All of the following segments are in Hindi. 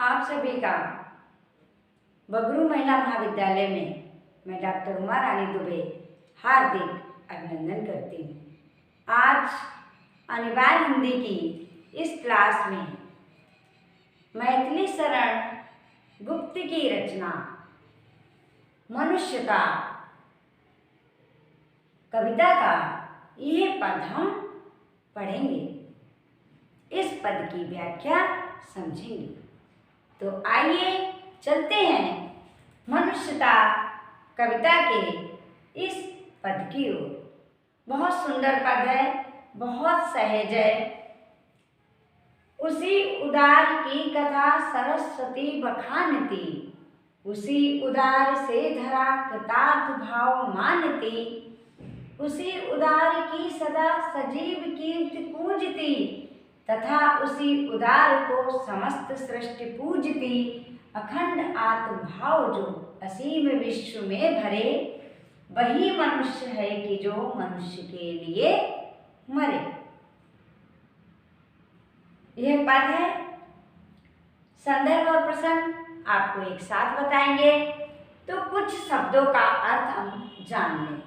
आप सभी का बगरू महिला महाविद्यालय में मैं डॉक्टर उमा रानी दुबे हार्दिक अभिनंदन करती हूँ। आज अनिवार्य हिंदी की इस क्लास में मैथिली शरण गुप्त की रचना मनुष्य का कविता का यह पद हम पढ़ेंगे। इस पद की व्याख्या समझेंगे। तो आइए चलते हैं मनुष्यता कविता के इस पद की ओर। बहुत सुंदर पद है, बहुत सहज है। उसी उदार की कथा सरस्वती बखानती, उसी उदार से धरा कृतार्थ भाव मानती, उसी उदार की सदा सजीव कीर्ति पूजती, तथा उसी उदार को समस्त सृष्टि पूजती। अखंड आत्मभाव जो असीम विश्व में भरे, वही मनुष्य है कि जो मनुष्य के लिए मरे। यह पद है। संदर्भ और प्रसंग आपको एक साथ बताएंगे। तो कुछ शब्दों का अर्थ हम जान लें।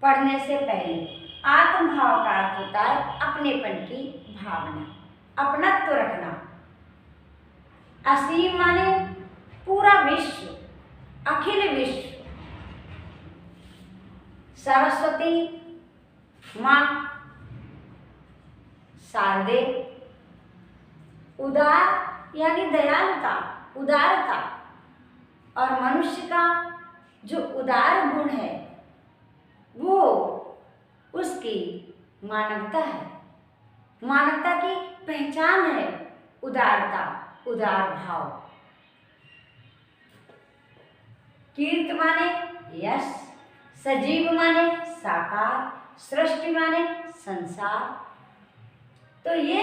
पढ़ने से पहले आत्मभाव का अर्थ होता है अपनेपन की भावना, अपनत्व रखना। असीम माने पूरा विश्व, अखिल विश्व। सरस्वती माँ शारदे, उदार यानी दयालुता, उदारता। और मनुष्य का जो उदार गुण है वो उसकी मानवता है। मानवता की पहचान है उदारता, उदार भाव। कीर्ति माने यश, सजीव माने साकार, सृष्टि माने संसार। तो ये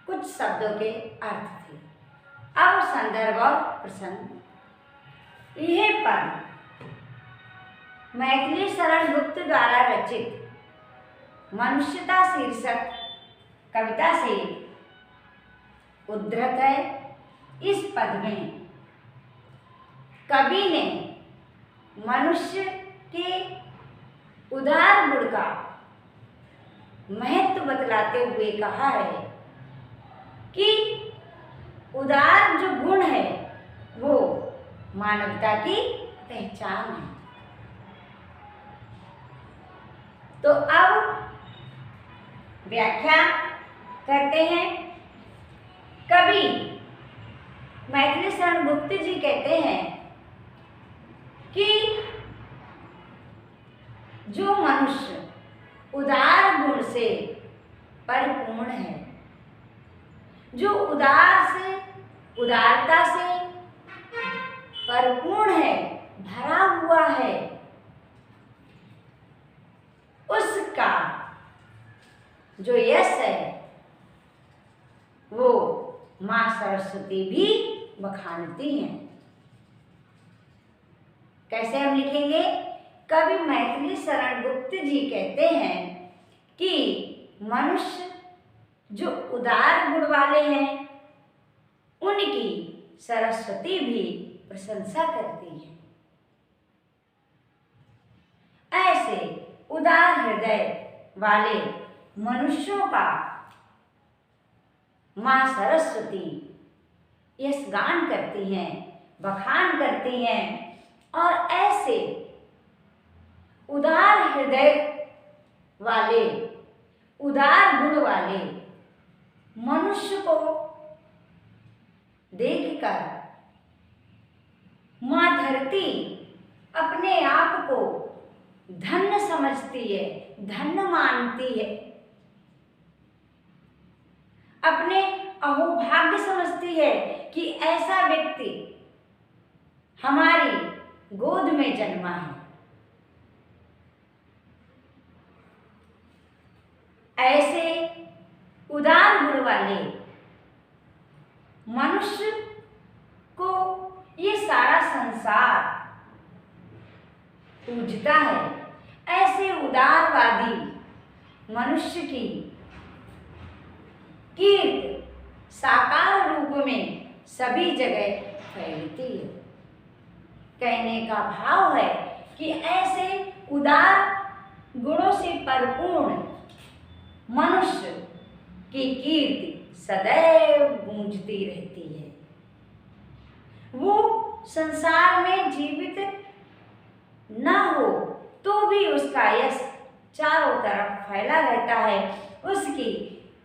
कुछ शब्दों के अर्थ थे। अब संदर्भ और प्रसंग। यह पद मैथिली शरण गुप्त द्वारा रचित मनुष्यता शीर्षक कविता से उद्धृत है। इस पद में कवि ने मनुष्य के उदार गुण का महत्व बतलाते हुए कहा है कि उदार जो गुण है वो मानवता की पहचान है। तो अब व्याख्या करते हैं। कवि मैथिली शरण गुप्त जी कहते हैं कि जो मनुष्य उदार गुण से परिपूर्ण है, जो उदारता से परिपूर्ण है, भरा हुआ है, उसका जो यश है वो माँ सरस्वती भी बखानती हैं। कैसे हम लिखेंगे? कवि मैथिली शरण गुप्त जी कहते हैं कि मनुष्य जो उदार गुण वाले हैं उनकी सरस्वती भी प्रशंसा करती है। ऐसे उदार हृदय वाले मनुष्यों का माँ सरस्वती यशगान करती हैं, बखान करती हैं। और ऐसे उदार हृदय वाले, उदार गुण वाले मनुष्य को देखकर माँ धरती अपने आप को धन्य समझती है, धन्य मानती है, अपने अहोभाग्य समझती है कि ऐसा व्यक्ति हमारी गोद में जन्मा है। ऐसे उदार गुण वाले मनुष्य को ये सारा संसार पूजता है। ऐसे उदारवादी मनुष्य की कीर्ति साकार रूप में सभी जगह फैलती है। कहने का भाव है कि ऐसे उदार गुणों से परिपूर्ण मनुष्य की कीर्ति सदैव गूंजती रहती है। वो संसार में जीवित न हो तो भी उसका यश चारों तरफ फैला रहता है। उसकी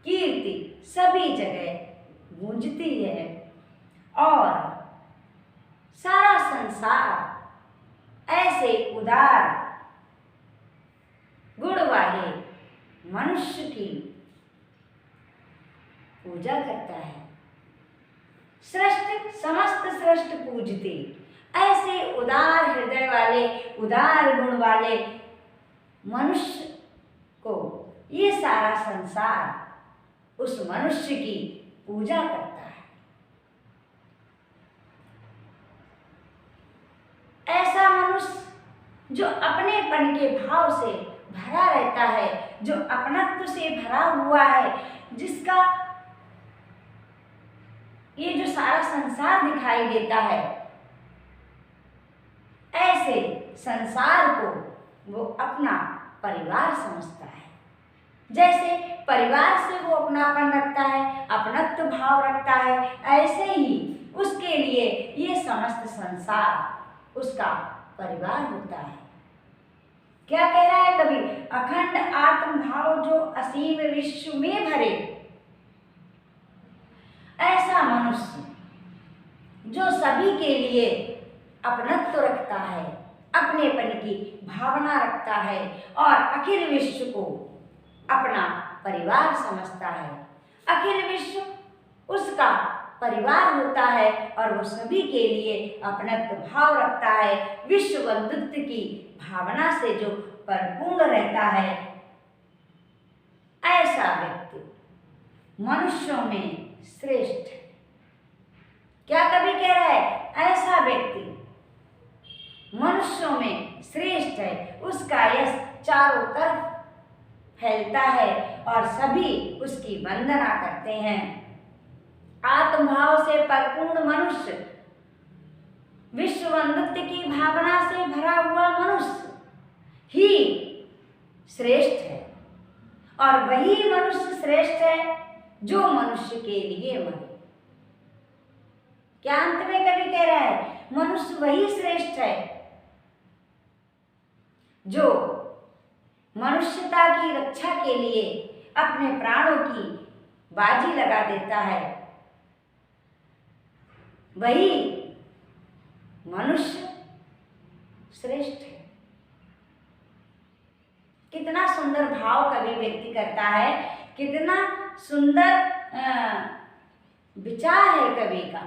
कीर्ति सभी जगह गूंजती है और सारा संसार ऐसे उदार गुण वाले मनुष्य की पूजा करता है। सृष्टि समस्त सृष्टि पूजती ऐसे उदार हृदय वाले, उदार गुण वाले मनुष्य को ये सारा संसार उस मनुष्य की पूजा करता है। ऐसा मनुष्य जो अपनेपन के भाव से भरा रहता है, जो अपनत्व से भरा हुआ है, जिसका ये जो सारा संसार दिखाई देता है, ऐसे संसार को वो अपना परिवार समझता है। जैसे परिवार से वो अपनापन रखता है, अपनत्व भाव रखता है, ऐसे ही उसके लिए ये समस्त संसार उसका परिवार होता है। क्या कह रहा है कवि? अखंड आत्म भाव जो असीम विश्व में भरे, ऐसा मनुष्य जो सभी के लिए अपनत्व रखता है, अपनेपन की भावना रखता है और अखिल विश्व को अपना परिवार समझता है। अखिल विश्व उसका परिवार होता है और वो सभी के लिए अपनत्व भाव रखता है। विश्व बंधुत्व की भावना से जो परिपूर्ण रहता है, ऐसा व्यक्ति मनुष्यों में श्रेष्ठ है। क्या कवि कह रहा है? ऐसा व्यक्ति मनुष्यों में श्रेष्ठ है। उसका यश चारों तरफ फैलता है और सभी उसकी वंदना करते हैं। आत्मभाव से परिपूर्ण मनुष्य, विश्व बंधुत्व की भावना से भरा हुआ मनुष्य ही श्रेष्ठ है और वही मनुष्य श्रेष्ठ है जो मनुष्य के लिए मरे। क्या अंत में कवि कह रहा है? मनुष्य वही श्रेष्ठ है जो मनुष्यता की रक्षा के लिए अपने प्राणों की बाजी लगा देता है। वही मनुष्य श्रेष्ठ है। कितना सुंदर भाव कवि व्यक्ति करता है, कितना सुंदर विचार है कवि का।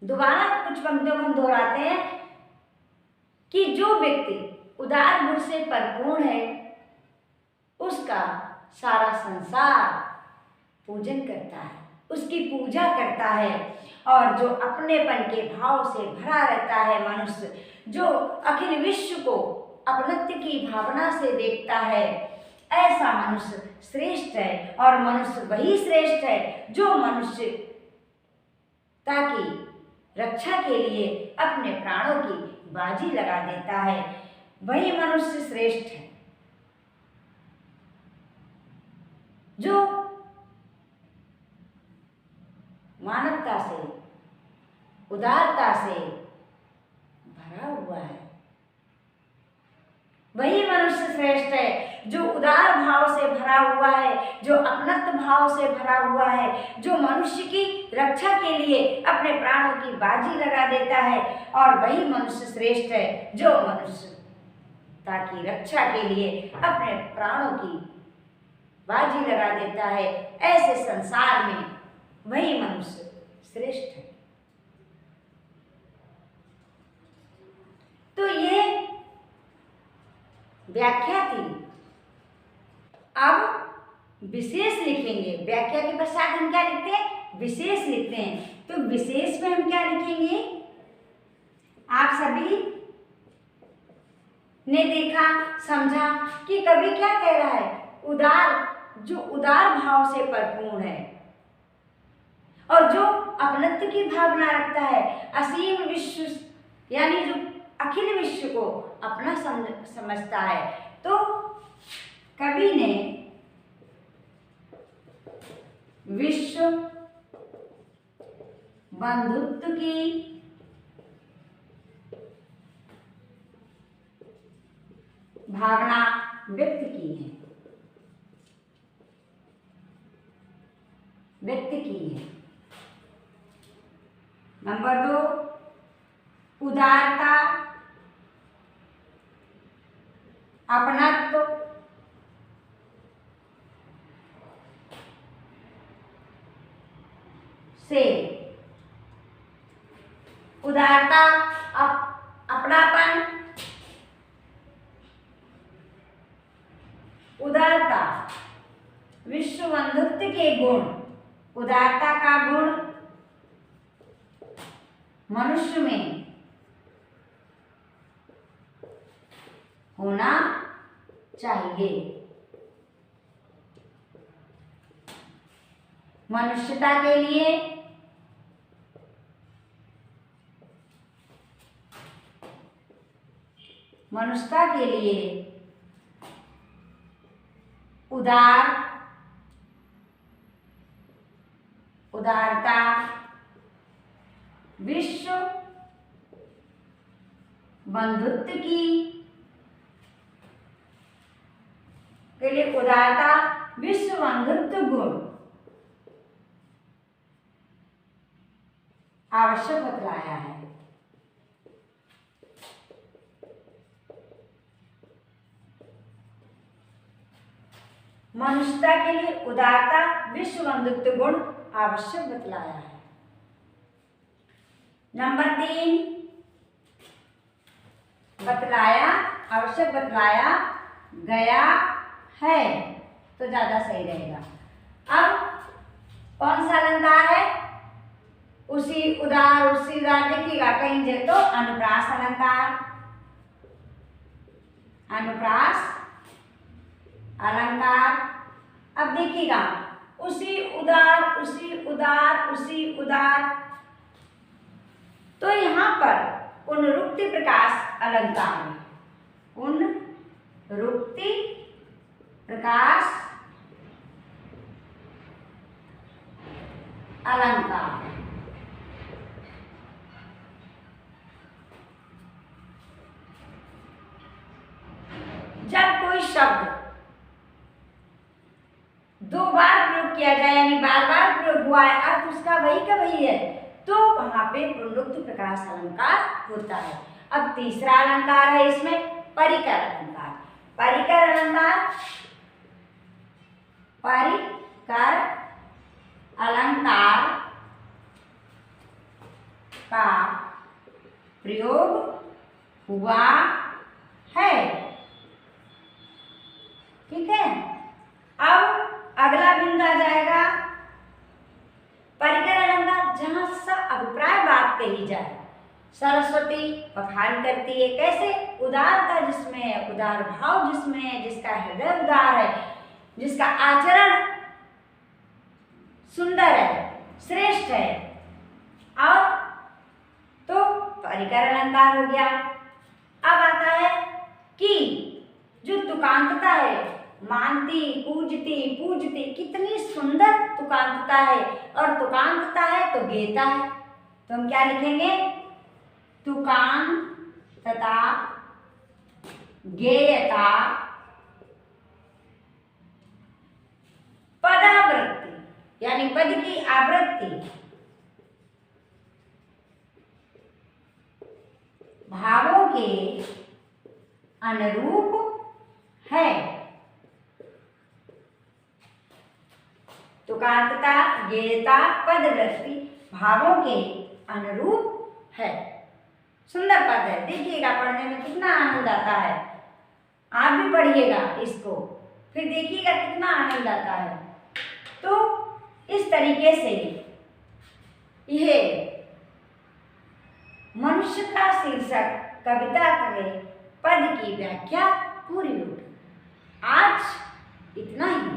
दोबारा कुछ पंक्तियों को हम दोहराते हैं कि जो व्यक्ति उदार गुण से परिपूर्ण है, उसका सारा संसार पूजन करता है, उसकी पूजा करता है। और जो अपनेपन के भाव से भरा रहता है मनुष्य, जो अखिल विश्व को अपनत्व की भावना से देखता है, ऐसा मनुष्य श्रेष्ठ है। और मनुष्य वही श्रेष्ठ है जो मनुष्य ताकि रक्षा के लिए अपने प्राणों की बाजी लगा देता है। वही मनुष्य श्रेष्ठ है जो मानवता से, उदारता से भरा हुआ है। वही मनुष्य श्रेष्ठ है जो उदार भाव से भरा हुआ है, जो अपनत्व भाव से भरा हुआ है, जो मनुष्य की रक्षा के लिए अपने प्राणों की बाजी लगा देता है। और वही मनुष्य श्रेष्ठ है जो मनुष्य ताकि रक्षा के लिए अपने प्राणों की बाजी लगा देता है। ऐसे संसार में वही मनुष्य श्रेष्ठ है। तो ये व्याख्या थी। अब विशेष लिखेंगे। व्याख्या के पश्चात हम क्या लिखते हैं? विशेष लिखते हैं। तो विशेष में हम क्या लिखेंगे? आप सभी ने देखा, समझा कि कवि क्या कह रहा है। उदार, जो उदार भाव से परिपूर्ण है, और जो अपनत्व की भावना रखता है, असीम विश्व यानी जो अखिल विश्व को अपना समझता है। तो कवि ने विश्व बंधुत्व की भावना व्यक्त की है, नंबर 2, उदारता, अपनत्व, से उदारता, अपनापन, उदारता, विश्व बंधुत्व के गुण, उदारता का गुण मनुष्य में होना चाहिए। मनुष्यता के लिए उदारता, विश्व बंधुत्व के लिए उदारता, विश्व बंधुत्व गुण आवश्यक बतलाया है। मनुष्यता के लिए उदारता, विश्व बंधुत्व गुण आवश्यक बतलाया है। नंबर 3, आवश्यक बतलाया गया है, तो ज्यादा सही रहेगा। अब कौन सा अलंकार है? उसी उदार देखिएगा कहीं जे तो अनुप्रास अलंकार। अब देखिएगा उसी उदार, तो यहाँ पर पुनरुक्ति प्रकाश अलंकार है। पुनरुक्ति प्रकाश अलंकार। जब कोई शब्द 2 बार प्रयोग किया जाए यानी बार प्रयोग हुआ है, अर्थ उसका वही का वही है, तो वहां पे पुनरुक्ति प्रकाश अलंकार होता है। अब तीसरा अलंकार है इसमें परिकर अलंकार। परिकर अलंकार का प्रयोग हुआ है। ठीक है, अब अगला बिंदु आ जाएगा परिकर अलंकार, जहां अभिप्राय बात कही जाए। सरस्वती बखान करती है, कैसे? उदारता जिसमें है, उदार भाव जिसमें है, जिसका हृदय उदार है, जिसका आचरण सुंदर है, श्रेष्ठ है। और तो परिकर अलंकार हो गया। अब आता है कि जो तुकांतता है, मानती, पूजती, कितनी सुंदर तुकांतता है, और तुकांतता है तो गेयता है, तो हम क्या लिखेंगे? तुकांतता, गेयता, पदावृत्ति यानी पद की आवृत्ति, भावों के अनुरूप है। तुकांतता, गेयता, पदवृत्ति भावों के अनुरूप है। सुंदर पद है, देखिएगा पढ़ने में कितना आनंद आता है। आप भी पढ़िएगा इसको, फिर देखिएगा कितना आनंद आता है। तो इस तरीके से यह मनुष्य का शीर्षक कविता के पद की व्याख्या पूरी होगी। आज इतना ही।